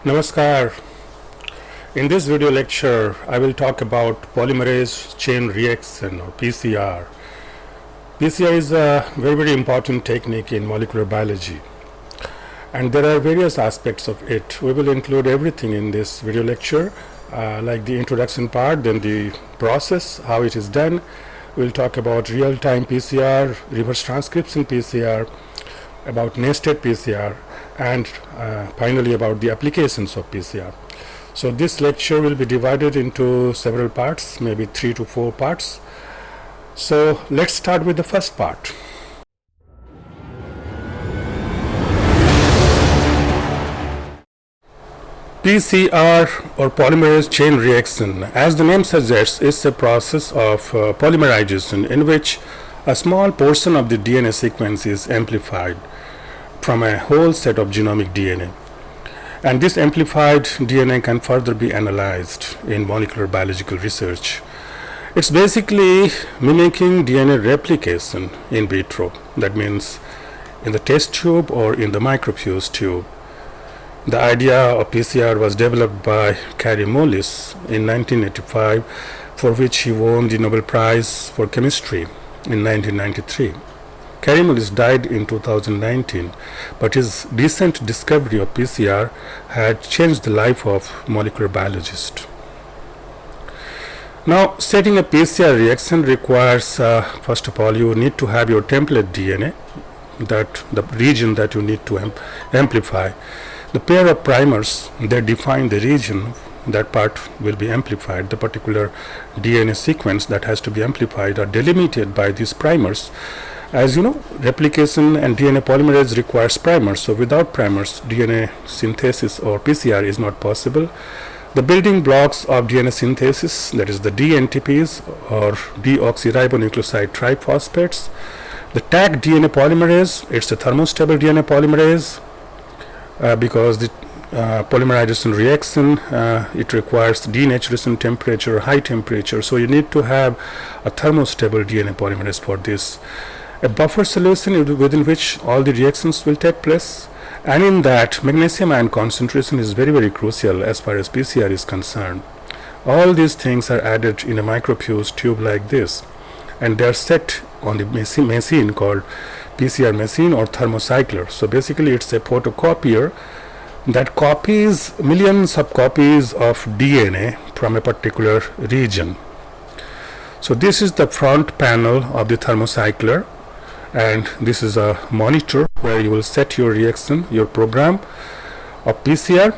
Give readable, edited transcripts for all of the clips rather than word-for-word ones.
Namaskar. In this video lecture, I will talk about polymerase chain reaction or PCR. PCR is a very important technique in molecular biology, and there are various aspects of it. We will include everything in this video lecture, like the introduction part, then the process, how it is done. We'll talk about real-time PCR, reverse transcription PCR, about nested PCR, and finally about the applications of PCR. So this lecture will be divided into several parts, maybe 3 to 4 parts. So let's start with the first part. PCR or polymerase chain reaction, as the name suggests, is a process of polymerization in which a small portion of the DNA sequence is amplified from a whole set of genomic DNA. And this amplified DNA can further be analyzed in molecular biological research. It's basically mimicking DNA replication in vitro. That means in the test tube or in the microfuse tube. The idea of PCR was developed by Kary Mullis in 1985, for which he won the Nobel Prize for Chemistry in 1993. Kary Mullis died in 2019, but his recent discovery of PCR had changed the life of molecular biologists. Now, setting a PCR reaction requires, first of all, you need to have your template DNA, that the region that you need to amplify. The pair of primers, they define the region that part will be amplified. The particular DNA sequence that has to be amplified are delimited by these primers. As you know, replication and DNA polymerase requires primers. So without primers, DNA synthesis or PCR is not possible. The building blocks of DNA synthesis, that is the DNTPs or deoxyribonucleoside triphosphates. The Taq DNA polymerase, it's a thermostable DNA polymerase because the polymerization reaction, it requires denaturation temperature, high temperature. So you need to have a thermostable DNA polymerase for this. A buffer solution within which all the reactions will take place, and in that magnesium ion concentration is very crucial as far as PCR is concerned. All these things are added in a microfuse tube like this, and they are set on the machine called PCR machine or thermocycler. So basically it's a photocopier that copies millions of copies of DNA from a particular region. So this is the front panel of the thermocycler, and this is a monitor where you will set your reaction, your program of PCR.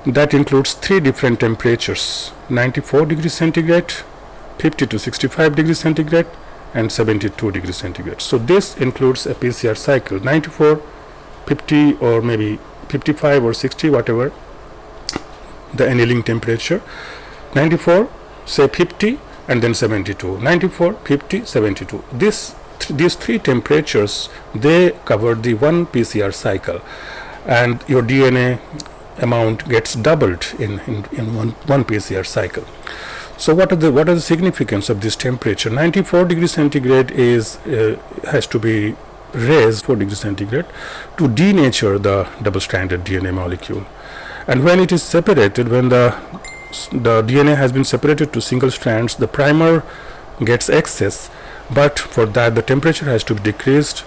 That includes 3 different temperatures: 94 degrees centigrade, 50 to 65 degrees centigrade, and 72 degrees centigrade. So this includes a PCR cycle: 94, 50, or maybe 55 or 60, whatever the annealing temperature. 94, say 50, and then 72. 94, 50, 72. These 3 temperatures, they cover the one PCR cycle, and your DNA amount gets doubled in one PCR cycle. So what are the significance of this temperature? 94 degrees centigrade has to be raised 4 degrees centigrade to denature the double-stranded DNA molecule. And when it is separated, when the DNA has been separated to single strands, the primer gets excess, but for that the temperature has to be decreased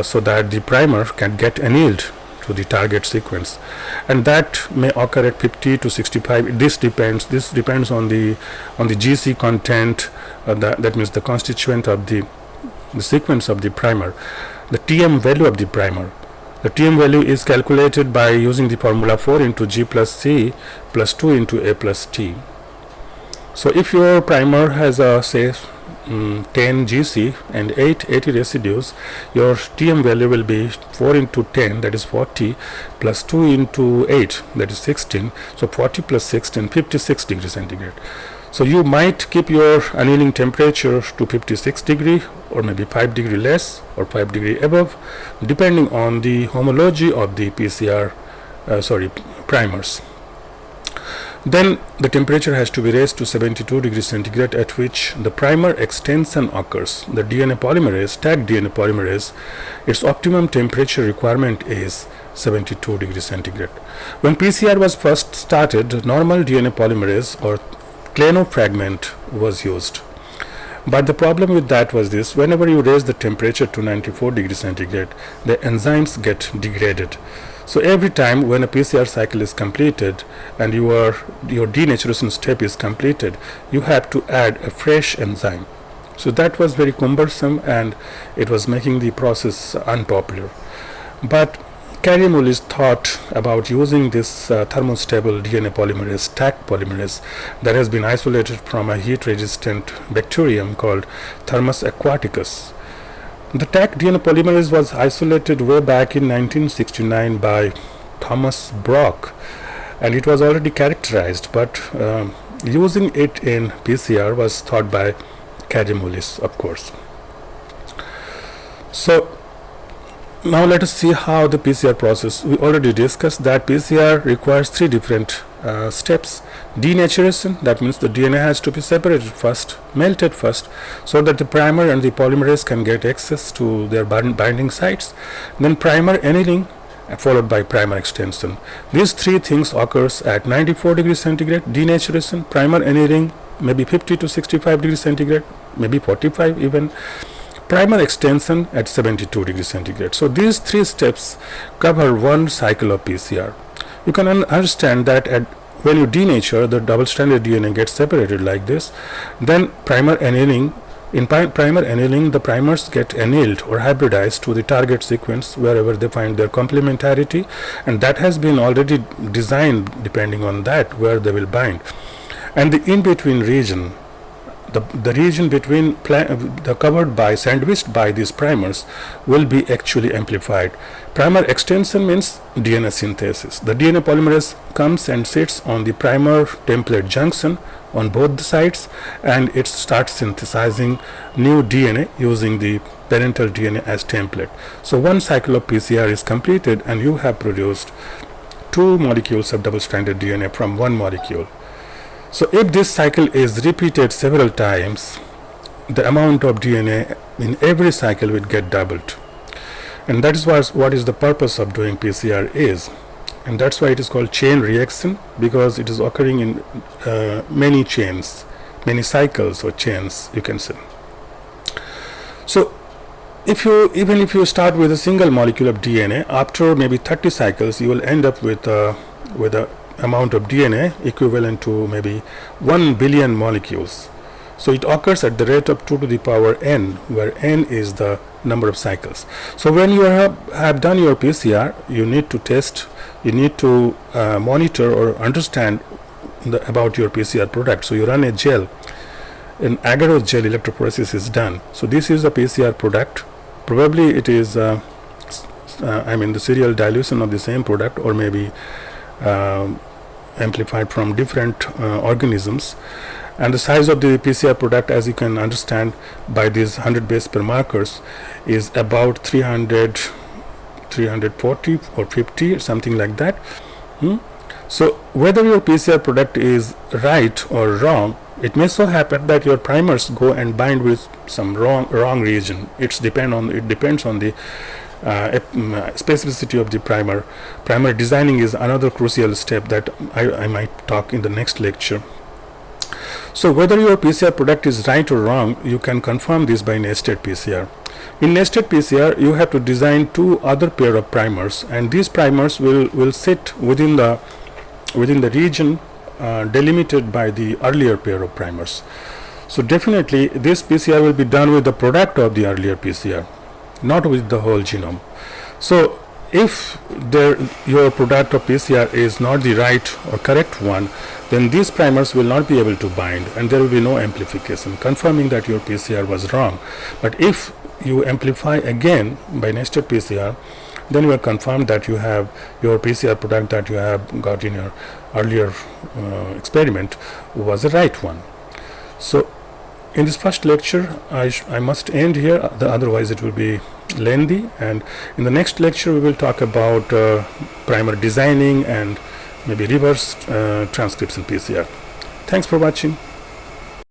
so that the primer can get annealed to the target sequence, and that may occur at 50 to 65. This depends on the GC content, that means the constituent of the sequence of the primer, the TM value of the primer. The TM value is calculated by using the formula 4 into G plus C plus 2 into A plus T. So if your primer has a say 10 GC and 80 residues, your TM value will be 4 into 10, that is 40, plus 2 into 8, that is 16. So 40 plus 16, 56 degrees centigrade. So you might keep your annealing temperature to 56 degree, or maybe 5 degree less or 5 degree above, depending on the homology of the PCR primers. Then the temperature has to be raised to 72 degrees centigrade, at which the primer extension occurs. The DNA polymerase, stacked DNA polymerase, its optimum temperature requirement is 72 degrees centigrade. When PCR was first started, normal DNA polymerase or Kleino fragment was used. But the problem with that was this: whenever you raise the temperature to 94 degrees centigrade, the enzymes get degraded. So every time when a PCR cycle is completed and your denaturation step is completed, you have to add a fresh enzyme. So that was very cumbersome and it was making the process unpopular. But Kary-Mullis thought about using this thermostable DNA polymerase, stacked polymerase, that has been isolated from a heat-resistant bacterium called Thermus aquaticus. The stacked DNA polymerase was isolated way back in 1969 by Thomas Brock, and it was already characterized, but using it in PCR was thought by Kary-Mullis, of course. So now let us see how the PCR process. We already discussed that PCR requires three different steps. Denaturation, that means the DNA has to be separated first, melted first, so that the primer and the polymerase can get access to their binding sites. Then primer annealing, followed by primer extension. These three things occurs at 94 degrees centigrade. Denaturation, primer annealing, maybe 50 to 65 degrees centigrade, maybe 45 even. Primer extension at 72 degrees centigrade. So these three steps cover one cycle of PCR. You can understand that when you denature, the double-stranded DNA gets separated like this. Then primer annealing. In primer annealing, the primers get annealed or hybridized to the target sequence wherever they find their complementarity, and that has been already designed depending on that where they will bind. And the in-between region, the region between the covered by, sandwiched by these primers, will be actually amplified. Primer extension means DNA synthesis. The DNA polymerase comes and sits on the primer template junction on both the sides, and it starts synthesizing new DNA using the parental DNA as template. So one cycle of PCR is completed and you have produced two molecules of double-stranded DNA from one molecule. So if this cycle is repeated several times, the amount of DNA in every cycle will get doubled. And that is what is the purpose of doing PCR is. And that's why it is called chain reaction, because it is occurring in many chains, many cycles or chains, you can say. So even if you start with a single molecule of DNA, after maybe 30 cycles, you will end up with a amount of DNA equivalent to maybe 1 billion molecules. So it occurs at the rate of 2 to the power n, where n is the number of cycles. So when you have done your PCR, you need to test, you need to monitor or understand about your PCR product. So you run a gel, an agarose gel electrophoresis is done. So this is a PCR product. Probably it is the serial dilution of the same product, or maybe amplified from different organisms. And the size of the PCR product, as you can understand by these 100 base pair markers, is about 340 or 50, something like that. So whether your PCR product is right or wrong, it may so happen that your primers go and bind with some wrong region. It depends on the specificity of the primer. Primer designing is another crucial step that I might talk in the next lecture. So whether your PCR product is right or wrong, you can confirm this by nested PCR. In nested PCR, you have to design two other pair of primers, and these primers will sit within the region delimited by the earlier pair of primers. So definitely this PCR will be done with the product of the earlier PCR, not with the whole genome. So if your product of PCR is not the right or correct one, then these primers will not be able to bind and there will be no amplification, confirming that your PCR was wrong. But if you amplify again by nested PCR, then you are confirmed that you have your PCR product that you have got in your earlier experiment was the right one. So in this first lecture, I must end here, otherwise it will be lengthy, and in the next lecture we will talk about primer designing and maybe reverse transcription PCR. Thanks for watching.